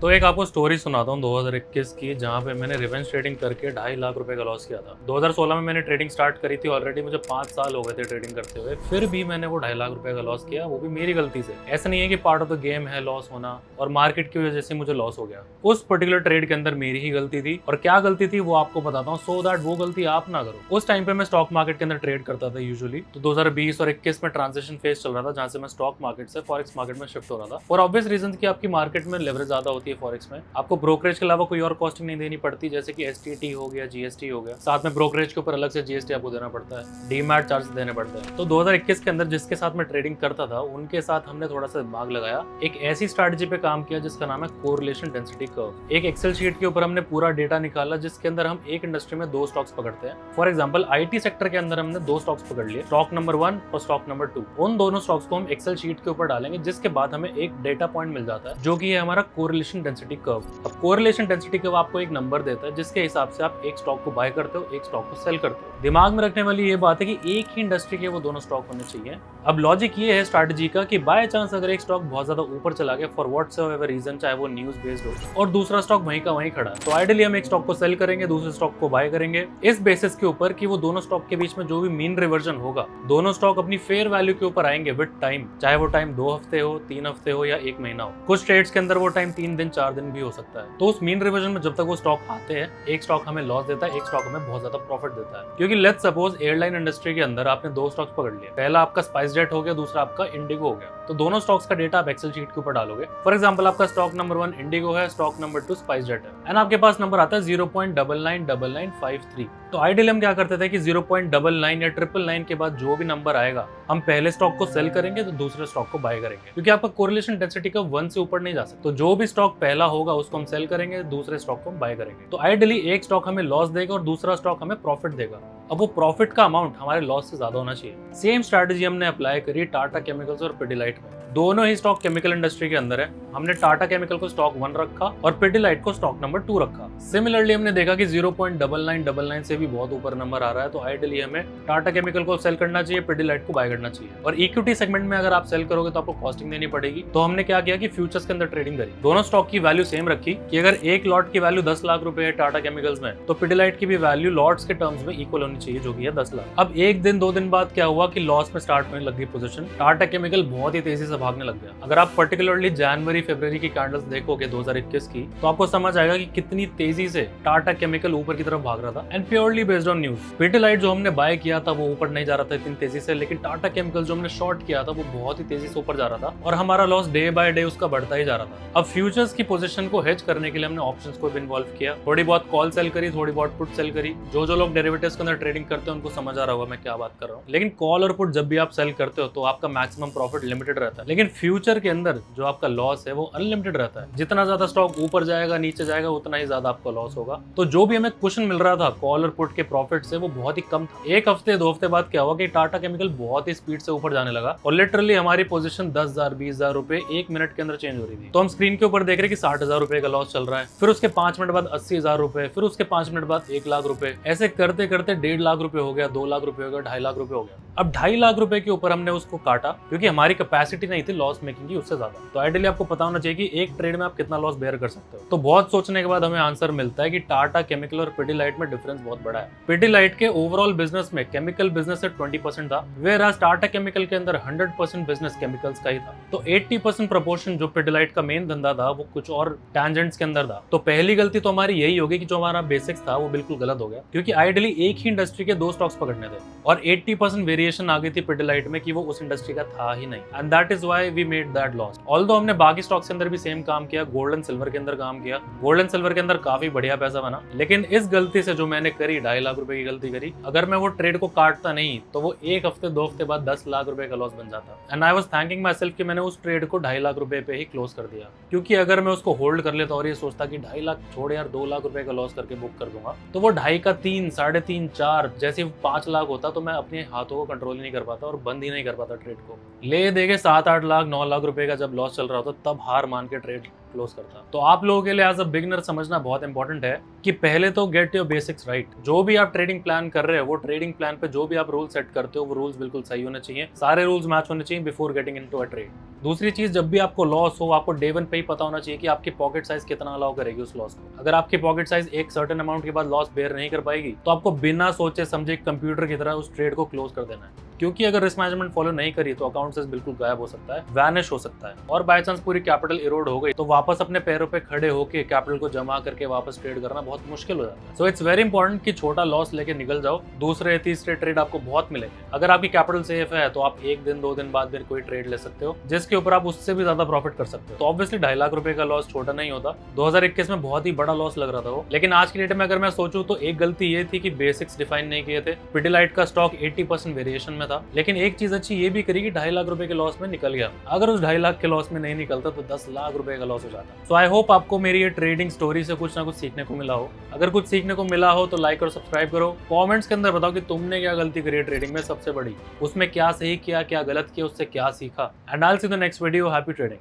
तो एक आपको स्टोरी सुनाता हूँ 2021 की, जहाँ पे मैंने रिवेंज ट्रेडिंग करके 2.5 लाख रुपए का लॉस किया था। 2016 में मैंने ट्रेडिंग स्टार्ट करी थी, ऑलरेडी मुझे 5 साल हो गए थे ट्रेडिंग करते हुए, फिर भी मैंने वो 2.5 लाख रुपए का लॉस किया, वो भी मेरी गलती से। ऐसा नहीं है कि पार्ट ऑफ द गेम है लॉस होना और मार्केट की वजह से मुझे लॉस हो गया। उस पर्टिकुलर ट्रेड के अंदर मेरी ही गलती थी, और क्या गलती थी वो आपको बताता हूँ, सो दैट वो गलती आप ना करो। उस टाइम पे मैं स्टॉक मार्केट के अंदर ट्रेड करता था यूजुअली। तो 2020 और 21 में ट्रांजिशन फेज चल रहा था, जहाँ से मैं स्टॉक मार्केट से फॉरेक्स मार्केट में शिफ्ट हो रहा था, फॉर ऑब्वियस रीजन की आपकी मार्केट में लेवरेज ज्यादा होती है फॉरेक्स में, आपको ब्रोकरेज के अलावा कोई और कॉस्टिंग नहीं देनी पड़ती, जैसे कि एसटीटी हो गया, जीएसटी हो गया, साथ में ब्रोकरेज के ऊपर अलग से जीएसटी आपको देना पड़ता है, डीमैट चार्ज देने पड़ते हैं। तो 2021 के अंदर जिसके साथ मैं ट्रेडिंग करता था, उनके साथ हमने थोड़ा सा दिमाग लगाया, एक ऐसी स्ट्रैटेजी पे काम किया जिसका नाम है कोरिलेशन डेंसिटी कर्व। एक एक्सेल शीट के ऊपर हमने पूरा डेटा निकाला, जिसके अंदर हम एक इंडस्ट्री में 2 स्टॉक्स पकड़ते हैं। फॉर एग्जांपल आईटी सेक्टर के अंदर हमने 2 स्टॉक्स पकड़ लिए, स्टॉक नंबर 1 और स्टॉक नंबर 2। उन दोनों स्टॉक्स को हम एक्सेल शीट के ऊपर डालेंगे, जिसके बाद हमें एक डेटा पॉइंट मिल जाता है, जो कि है हमारा कोरिलेशन डेंसिटी कर्व। अब कोरिलेशन डेंसिटी कर्व आपको एक नंबर देता है, जिसके हिसाब से आप एक स्टॉक को बाय करते हो, एक स्टॉक को सेल करते हो। दिमाग में रखने वाली ये बात है कि एक ही इंडस्ट्री के वो दोनों स्टॉक होने चाहिए। अब लॉजिक ये है स्ट्रैटेजी का कि बाय चांस अगर एक स्टॉक बहुत ज्यादा ऊपर चला गया फॉर व्हाटसएवर रीजन, चाहे वो न्यूज बेस्ड हो, और दूसरा स्टॉक वहीं का वहीं खड़ा है, तो आइडियली हम एक स्टॉक को सेल करेंगे, दूसरे स्टॉक को बाय करेंगे, इस बेसिस के ऊपर कि वो दोनों स्टॉक के बीच में जो भी मीन रिवर्जन होगा, दोनों स्टॉक अपनी फेयर वैल्यू के ऊपर आएंगे विद टाइम, चाहे वो टाइम 2 हफ्ते हो, 3 हफ्ते हो या 1 महीना हो। कुछ ट्रेड्स के अंदर वो टाइम 3 दिन 4 दिन भी हो सकता है। तो उस मीन रिवर्जन में जब तक वो स्टॉक आते हैं, एक स्टॉक हमें लॉस देता है, एक स्टॉक हमें बहुत ज्यादा प्रॉफिट देता है। क्योंकि लेट्स सपोज एयरलाइन इंडस्ट्री के अंदर आपने 2 स्टॉक्स पकड़ लिए, पहला आपका स्पाइस जेट हो गया, दूसरा आपका इंडिगो हो गया। तो दोनों स्टॉक्स का डेटा आप एक्सेल शीट के ऊपर डालोगे। फॉर एग्जांपल आपका स्टॉक नंबर 1 इंडिगो है, स्टॉक नंबर 2 स्पाइस जेट है, एंड आपके पास नंबर आता है 0.999953। तो आइडियली हम क्या करते थे कि 0.99 या 999 के बाद जो भी नंबर आएगा, हम पहले स्टॉक को सेल करेंगे तो दूसरे स्टॉक को बाय करेंगे, क्योंकि आपका कोरिलेशन डेंसिटी का 1 से ऊपर नहीं जा सकता। तो जो भी स्टॉक पहला होगा उसको हम सेल करेंगे, दूसरे स्टॉक को हम बाय करेंगे। तो आइडियली एक स्टॉक हमें लॉस देगा और दूसरा स्टॉक हमें प्रॉफिट देगा। अब वो प्रॉफिट का अमाउंट हमारे लॉस से ज्यादा होना चाहिए। सेम स्ट्रैटेजी हमने अप्लाई करी टाटा केमिकल्स और पिडिलाइट में। दोनों ही स्टॉक केमिकल इंडस्ट्री के अंदर है। हमने टाटा केमिकल को स्टॉक 1 रखा और पिडिलाइट को स्टॉक नंबर 2 रखा। सिमिलरली हमने देखा कि 0.9999 से भी बहुत ऊपर नंबर आ रहा है, तो आइडियली हमें टाटा केमिकल को सेल करना चाहिए, पिडिलाइट को बाय करना चाहिए। और इक्विटी सेगमेंट में अगर आप सेल करोगे तो आपको कॉस्टिंग देनी पड़ेगी। तो हमने क्या किया कि फ्यूचर्स के अंदर ट्रेडिंग करी, दोनों स्टॉक की वैल्यू सेम रखी कि अगर एक लॉट की वैल्यू 10 लाख रुपए है टाटा केमिकल्स में, तो पिडिलाइट की भी वैल्यू लॉट्स के टर्म्स में इक्वल होनी चाहिए, जो कि है 10 लाख। अब 1 दिन 2 दिन बाद क्या हुआ कि लॉस में स्टार्ट होने लग गई पोजीशन, टाटा केमिकल बहुत ही तेजी से भागने लग गया। अगर आप पर्टिकुलरली जनवरी फरवरी की कैंडल्स देखोगे 2021 की, तो आपको समझ आएगा कि कितनी तेजी से टाटा केमिकल ऊपर की तरफ भाग रहा था, and purely based on news. Pidilite जो हमने बाय किया था वो ऊपर नहीं जा रहा था इतनी तेजी से, लेकिन टाटा केमिकल जो हमने शॉर्ट किया था वो बहुत ही तेजी से ऊपर जा रहा था, और हमारा लॉस डे बाय डे उसका बढ़ता ही जा रहा था। अब फ्यूचर्स की पोजीशन को हेज करने के लिए हमने ऑप्शंस को भी इन्वॉल्व किया, थोड़ी बहुत कॉल सेल करी, थोड़ी बहुत पुट सेल करी। जो लोग डेरिवेटिव्स के अंदर ट्रेडिंग करते हैं उनको समझ आ रहा होगा मैं क्या बात कर रहा हूँ। लेकिन कॉल और पुट जब भी आप सेल करते हो तो आपका मैक्सिमम प्रॉफिट लिमिटेड रहता है, लेकिन फ्यूचर के अंदर जो आपका लॉस है वो अनलिमिटेड रहता है। जितना ज्यादा स्टॉक ऊपर जाएगा नीचे जाएगा उतना ही ज्यादा आपका लॉस होगा। तो जो भी हमें कुशन मिल रहा था कॉल और पुट के प्रॉफिट से वो बहुत ही कम था। 1 हफ्ते 2 हफ्ते बाद क्या हुआ कि टाटा केमिकल बहुत ही स्पीड से ऊपर जाने लगा, और लिटरली हमारी पोजीशन 10,000 20,000 रुपए 1 मिनट के अंदर चेंज हो रही थी। तो हम स्क्रीन के ऊपर देख रहे कि 60,000 रुपए का लॉस चल रहा है, फिर उसके 5 मिनट बाद 80,000 रुपए, फिर उसके 5 मिनट बाद 1 लाख रुपए, ऐसे करते करते 1.5 लाख रुपए हो गया, 2 लाख रुपए हो गया, 2.5 लाख रुपए हो गया। अब 2.5 लाख रुपए के ऊपर हमने उसको काटा, क्योंकि हमारी कैपेसिटी नहीं थी लॉस मेकिंग की उससे ज्यादा। तो आइडियली आपको पता होना चाहिए कि एक ट्रेड में आप कितना लॉस बेयर कर सकते हो। तो बहुत सोचने के बाद हमें आंसर मिलता है कि टाटा केमिकल और पिडिलाइट में डिफरेंस बहुत बड़ा है। पिडिलाइट के ओवरऑल बिजनेस में केमिकल बिजनेस से 20% था, वेयरएज़ टाटा केमिकल के अंदर 100% बिजनेस केमिकल्स का ही था। तो 80% प्रोपोर्शन जो पिडिलाइट का मेन धंधा था वो कुछ और टेंजेंट्स के अंदर था। तो पहली गलती तो हमारी यही होगी कि जो हमारा बेसिक्स था वो बिल्कुल गलत हो गया, क्योंकि आइडियली एक ही इंडस्ट्री के 2 स्टॉक्स पकड़ने थे, और 80% वेरिएशन आ गई थी पिडिलाइट में कि वो उस इंडस्ट्री का था ही नहीं, and that is why we made that loss. Although हमने बाकी स्टॉक्स के अंदर भी सेम काम किया, गोल्ड एंड सिल्वर के अंदर काम किया, गोल्ड एंड सिल्वर के अंदर काफी बढ़िया पैसा बना, लेकिन इस गलती से जो मैंने करी 2.5 लाख रुपए की गलती करी, अगर मैं वो ट्रेड को काटता नहीं तो वो 1 हफ्ते 2 हफ्ते बाद 10 लाख रुपए का लॉस बन जाता। And I was thanking my self कि मैंने उस ट्रेड को 2.5 लाख रुपए पे ही क्लोज कर दिया, क्योंकि अगर मैं उसको होल्ड कर लेता और ये सोचता कि 2.5 लाख छोड़ यार 2 लाख रुपए का लॉस करके बुक कर दूंगा, तो वो 2.5 का 3, 3.5, 4 जैसे 5 लाख होता, तो मैं अपने हाथों को कंट्रोल ही नहीं कर पाता और बंद ही नहीं कर पाता ट्रेड को। ले देके 7-8 लाख 9 लाख रुपए का जब लॉस चल रहा होता तब हार मान के ट्रेड क्लोज करता। तो आप लोगों के लिए एज अ बिगिनर समझना बहुत इंपॉर्टेंट है कि पहले तो गेट योर बेसिक्स राइट। जो भी आप ट्रेडिंग प्लान कर रहे हो वो ट्रेडिंग प्लान पे जो भी आप रूल सेट करते हो वो रूल्स बिल्कुल सही होने चाहिए, सारे रूल्स मैच होने चाहिए before getting into a trade. दूसरी चीज, जब भी आपको लॉस हो आपको डे वन पे ही पता होना चाहिए कि आपकी पॉकेट साइज कितना अलाउ करेगी उस लॉस को। अगर आपकी पॉकेट साइज एक सर्टेन अमाउंट के बाद लॉस बेयर नहीं कर पाएगी तो आपको बिना सोचे समझे कंप्यूटर की तरह उस ट्रेड को क्लोज कर देना है, क्योंकि अगर रिस्क मैनेजमेंट फॉलो नहीं करी तो अकाउंट से बिल्कुल गायब हो सकता है, वैनिश हो सकता है, और बाय चांस पूरी कैपिटल इरोड हो गई तो वापस अपने पैरों पे खड़े होकर कैपिटल को जमा करके वापस ट्रेड करना बहुत मुश्किल हो जाता है। सो इट्स वेरी इंपॉर्टेंट कि छोटा लॉस लेके निकल जाओ, दूसरे तीसरे ट्रेड आपको बहुत मिलेंगे। अगर आपकी कैपिटल सेफ है तो आप एक दिन 2 दिन बाद फिर कोई ट्रेड ले सकते हो जिसके ऊपर आप उससे भी ज्यादा प्रॉफिट कर सकते हो। तो ऑब्वियसली 2.5 लाख रुपए का लॉस छोटा नहीं होता। 2021 में बहुत ही बड़ा लॉस लग रहा था वो, लेकिन आज की डेट में अगर मैं सोचूं तो एक गलती ये थी कि बेसिक्स डिफाइन नहीं किए थे। पिडिलाइट का स्टॉक 80% वेरिएशन में था, लेकिन एक चीज अच्छी ये भी करी कि 2.5 लाख रुपए के लॉस में निकल गया। अगर उस 2.5 लाख के लॉस में नहीं निकलता तो 10 लाख रुपए का लॉस हो जाता। सो आई होप आपको मेरी ये ट्रेडिंग स्टोरी से कुछ ना कुछ सीखने को मिला हो। अगर कुछ सीखने को मिला हो तो लाइक और सब्सक्राइब करो। कमेंट्स के अंदर बताओ कि तुमने क्या गलती करी है ट्रेडिंग में सबसे बड़ी, उसमें क्या सही किया, क्या गलत किया, उससे क्या सीखा। And I will see the next video. Happy trading.